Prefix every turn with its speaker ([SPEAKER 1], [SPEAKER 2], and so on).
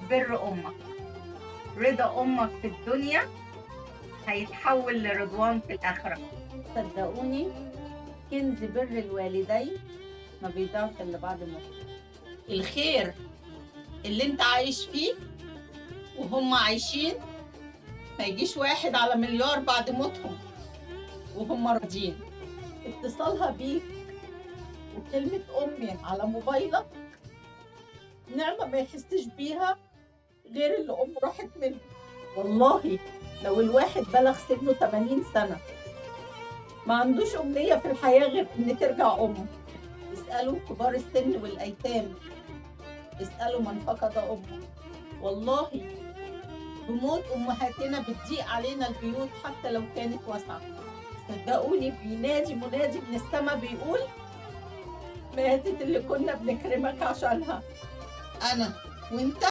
[SPEAKER 1] بر أمك، رضا أمك في الدنيا هيتحول لرضوان في الآخرة.
[SPEAKER 2] صدقوني كنز بر الوالدين ما بيضيعش إلا بعد موت.
[SPEAKER 3] الخير اللي انت عايش فيه وهم عايشين ما يجيش واحد على مليار بعد موتهم وهم راضيين. اتصالها بيك وكلمة أمي على موبايلك نعمة ما يحسش بيها غير اللي أمه راحت منه. والله لو الواحد بلغ سنه 80 سنة ما عندوش أمنية في الحياة غير إن ترجع أمه. اسألوا كبار السن والأيتام، اسألوا من فقد أمه. والله بموت أمهاتنا بتضيق علينا البيوت حتى لو كانت واسعة. صدقوني بينادي منادي من السما بيقول ماتت اللي كنا بنكرمك عشانها. أنا وأنت